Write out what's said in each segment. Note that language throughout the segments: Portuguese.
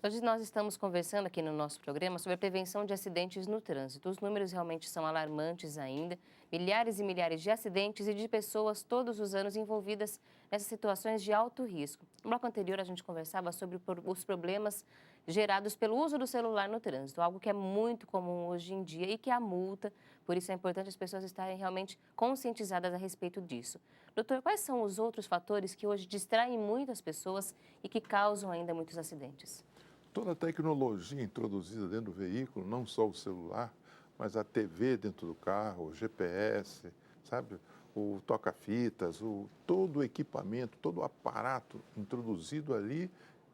Hoje nós estamos conversando aqui no nosso programa sobre a prevenção de acidentes no trânsito. Os números realmente são alarmantes ainda. Milhares e milhares de acidentes e de pessoas todos os anos envolvidas nessas situações de alto risco. No bloco anterior, a gente conversava sobre os problemas gerados pelo uso do celular no trânsito, algo que é muito comum hoje em dia e que há multa. Por isso é importante as pessoas estarem realmente conscientizadas a respeito disso. Doutor, quais são os outros fatores que hoje distraem muitas pessoas e que causam ainda muitos acidentes? Toda a tecnologia introduzida dentro do veículo, não só o celular, mas a TV dentro do carro, o GPS, sabe? O toca-fitas, todo o equipamento, todo o aparato introduzido ali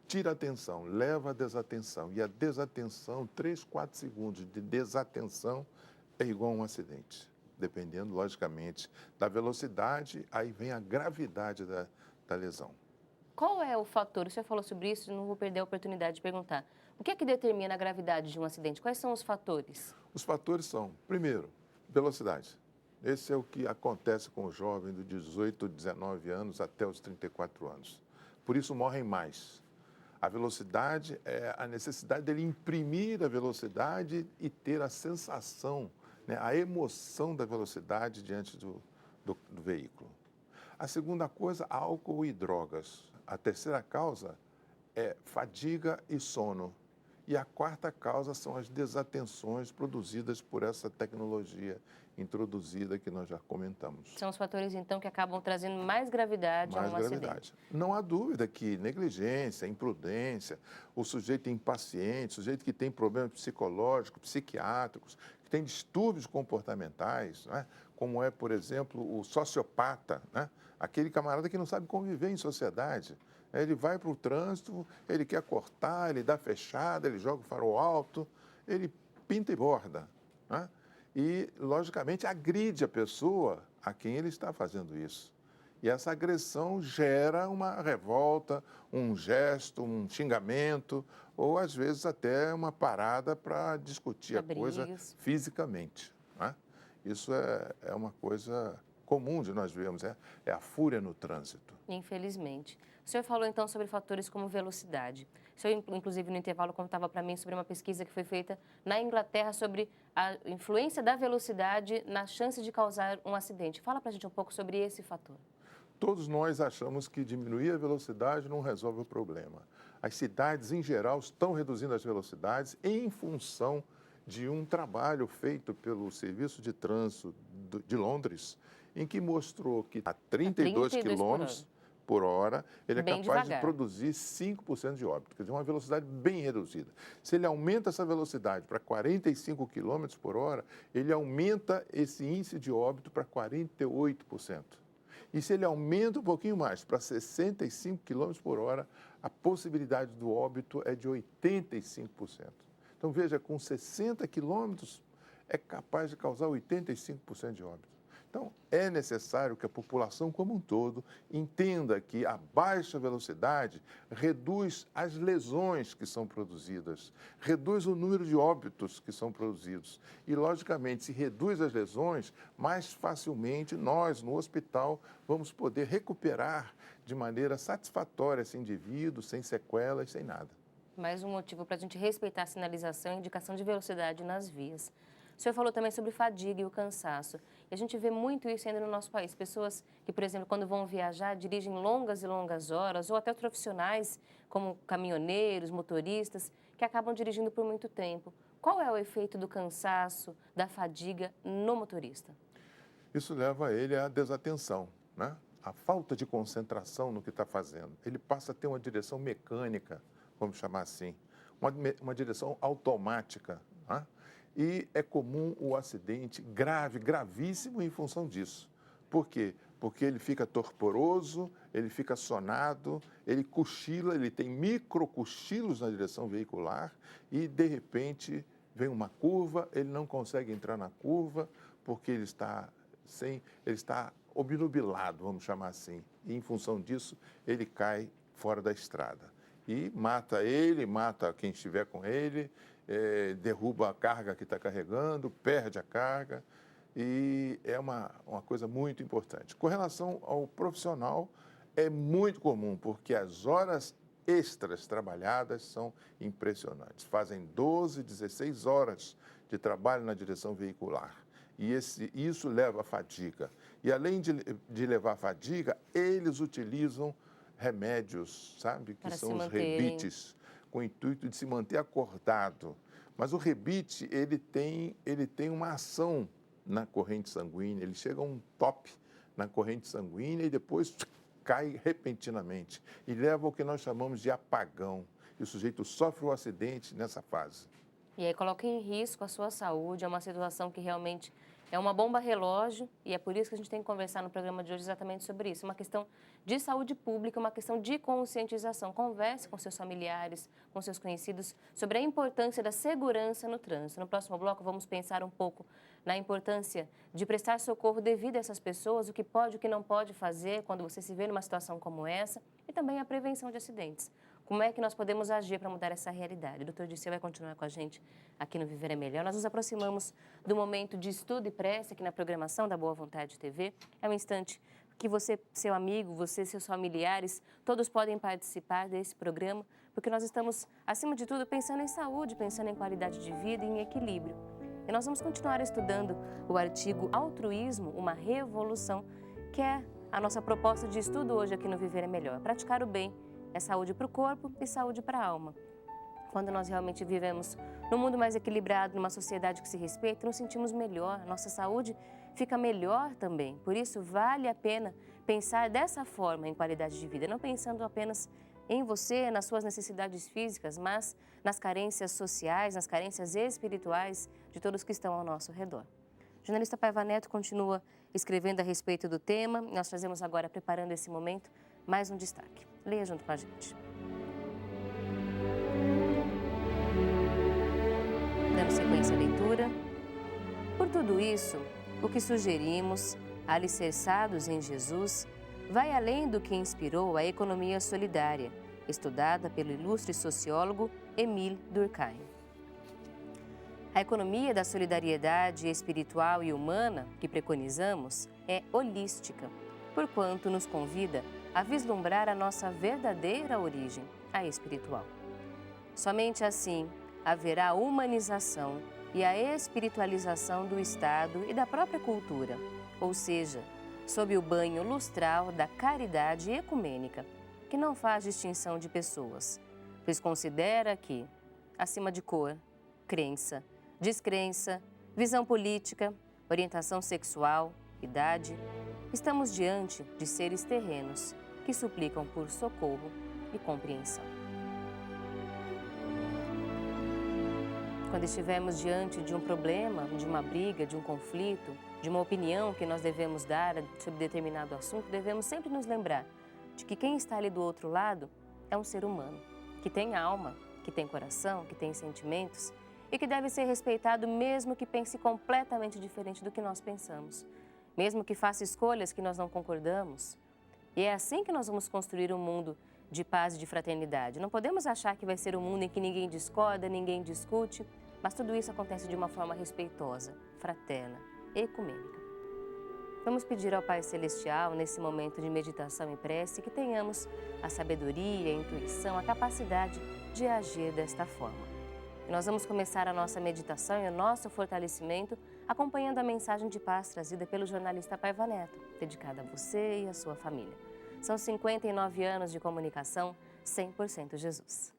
tira a atenção, leva a desatenção. E a desatenção, 3, 4 segundos de desatenção é igual a um acidente. Dependendo, logicamente, da velocidade, aí vem a gravidade da lesão. Qual é o fator? O senhor falou sobre isso, não vou perder a oportunidade de perguntar. O que é que determina a gravidade de um acidente? Quais são os fatores? Os fatores são, primeiro, velocidade. Esse é o que acontece com o jovem de 18, 19 anos até os 34 anos. Por isso morrem mais. A velocidade é a necessidade dele imprimir a velocidade e ter a sensação, né, a emoção da velocidade diante do veículo. A segunda coisa, álcool e drogas. A terceira causa é fadiga e sono. E a quarta causa são as desatenções produzidas por essa tecnologia introduzida que nós já comentamos. São os fatores, então, que acabam trazendo mais gravidade a Mais um acidente. gravidade. Não há dúvida que negligência, imprudência, o sujeito impaciente, o sujeito que tem problemas psicológicos, psiquiátricos, que tem distúrbios comportamentais, né? Como é, por exemplo, o sociopata, né? Aquele camarada que não sabe conviver em sociedade. Ele vai para o trânsito, ele quer cortar, ele dá fechada, ele joga o farol alto, ele pinta e borda, né? E, logicamente, agride a pessoa a quem ele está fazendo isso. E essa agressão gera uma revolta, um gesto, um xingamento, ou às vezes até uma parada para discutir Para a coisa brigas. fisicamente, né? Isso é uma coisa comum de nós vermos, é a fúria no trânsito. Infelizmente. O senhor falou então sobre fatores como velocidade. O senhor, inclusive, no intervalo, contava para mim sobre uma pesquisa que foi feita na Inglaterra sobre a influência da velocidade na chance de causar um acidente. Fala para a gente um pouco sobre esse fator. Todos nós achamos que diminuir a velocidade não resolve o problema. As cidades, em geral, estão reduzindo as velocidades em função de um trabalho feito pelo Serviço de Trânsito de Londres, em que mostrou que a A 32 32 por hora. quilômetros por hora, ele é Bem capaz de devagar. produzir 5% de óbito, quer dizer, uma velocidade bem reduzida. Se ele aumenta essa velocidade para 45 quilômetros por hora, ele aumenta esse índice de óbito para 48%. E se ele aumenta um pouquinho mais, para 65 quilômetros por hora, a possibilidade do óbito é de 85%. Então, veja, com 60 quilômetros, é capaz de causar 85% de óbito. Então, é necessário que a população como um todo entenda que a baixa velocidade reduz as lesões que são produzidas, reduz o número de óbitos que são produzidos. E, logicamente, se reduz as lesões, mais facilmente nós, no hospital, vamos poder recuperar de maneira satisfatória esse indivíduo, sem sequelas, sem nada. Mais um motivo para a gente respeitar a sinalização e indicação de velocidade nas vias. O senhor falou também sobre fadiga e o cansaço. E a gente vê muito isso ainda no nosso país. Pessoas que, por exemplo, quando vão viajar, dirigem longas e longas horas, ou até profissionais, como caminhoneiros, motoristas, que acabam dirigindo por muito tempo. Qual é o efeito do cansaço, da fadiga no motorista? Isso leva ele à desatenção, né? A falta de concentração no que está fazendo. Ele passa a ter uma direção mecânica, vamos chamar assim, uma direção automática, né? E é comum o acidente grave, gravíssimo em função disso. Por quê? Porque ele fica torporoso, ele fica sonado, ele cochila, ele tem microcochilos na direção veicular e, de repente, vem uma curva, ele não consegue entrar na curva porque ele está obnubilado, vamos chamar assim. E, em função disso, ele cai fora da estrada. E mata ele, mata quem estiver com ele, derruba a carga que está carregando, perde a carga. E é uma coisa muito importante. Com relação ao profissional, é muito comum, porque as horas extras trabalhadas são impressionantes. Fazem 12, 16 horas de trabalho na direção veicular. E isso leva à fadiga. E além de levar fadiga, eles utilizam remédios, sabe? Que Para são se os manterem. rebites, com o intuito de se manter acordado. Mas o rebite, ele tem uma ação na corrente sanguínea, ele chega a um top na corrente sanguínea e depois cai repentinamente e leva ao que nós chamamos de apagão. E o sujeito sofre o acidente nessa fase. E aí coloca em risco a sua saúde, é uma situação que realmente é uma bomba relógio e é por isso que a gente tem que conversar no programa de hoje exatamente sobre isso. Uma questão de saúde pública, uma questão de conscientização. Converse com seus familiares, com seus conhecidos sobre a importância da segurança no trânsito. No próximo bloco vamos pensar um pouco na importância de prestar socorro devido a essas pessoas, o que pode e o que não pode fazer quando você se vê numa situação como essa e também a prevenção de acidentes. Como é que nós podemos agir para mudar essa realidade? O doutor Dirceu vai continuar com a gente aqui no Viver é Melhor. Nós nos aproximamos do momento de estudo e prece aqui na programação da Boa Vontade TV. É um instante que você, seu amigo, você, seus familiares, todos podem participar desse programa, porque nós estamos, acima de tudo, pensando em saúde, pensando em qualidade de vida e em equilíbrio. E nós vamos continuar estudando o artigo Altruísmo, uma revolução, que é a nossa proposta de estudo hoje aqui no Viver é Melhor. Praticar o bem é saúde para o corpo e saúde para a alma. Quando nós realmente vivemos num mundo mais equilibrado, numa sociedade que se respeita, nos sentimos melhor, nossa saúde fica melhor também. Por isso, vale a pena pensar dessa forma em qualidade de vida, não pensando apenas em você, nas suas necessidades físicas, mas nas carências sociais, nas carências espirituais de todos que estão ao nosso redor. O jornalista Paiva Neto continua escrevendo a respeito do tema. Nós trazemos agora, preparando esse momento, mais um destaque. Leia junto com a gente. Dando sequência à leitura. Por tudo isso, o que sugerimos, alicerçados em Jesus, vai além do que inspirou a economia solidária, estudada pelo ilustre sociólogo Émile Durkheim. A economia da solidariedade espiritual e humana que preconizamos é holística, porquanto nos convida a vislumbrar a nossa verdadeira origem, a espiritual. Somente assim haverá a humanização e a espiritualização do Estado e da própria cultura, ou seja, sob o banho lustral da caridade ecumênica, que não faz distinção de pessoas, pois considera que, acima de cor, crença, descrença, visão política, orientação sexual, idade, estamos diante de seres terrenos que suplicam por socorro e compreensão. Quando estivermos diante de um problema, de uma briga, de um conflito, de uma opinião que nós devemos dar sobre determinado assunto, devemos sempre nos lembrar de que quem está ali do outro lado é um ser humano, que tem alma, que tem coração, que tem sentimentos e que deve ser respeitado mesmo que pense completamente diferente do que nós pensamos, mesmo que faça escolhas que nós não concordamos. E é assim que nós vamos construir um mundo de paz e de fraternidade. Não podemos achar que vai ser um mundo em que ninguém discorda, ninguém discute, mas tudo isso acontece de uma forma respeitosa, fraterna, ecumênica. Vamos pedir ao Pai Celestial, nesse momento de meditação e prece, que tenhamos a sabedoria, a intuição, a capacidade de agir desta forma. E nós vamos começar a nossa meditação e o nosso fortalecimento acompanhando a mensagem de paz trazida pelo jornalista Paiva Neto, dedicada a você e a sua família. São 59 anos de comunicação 100% Jesus.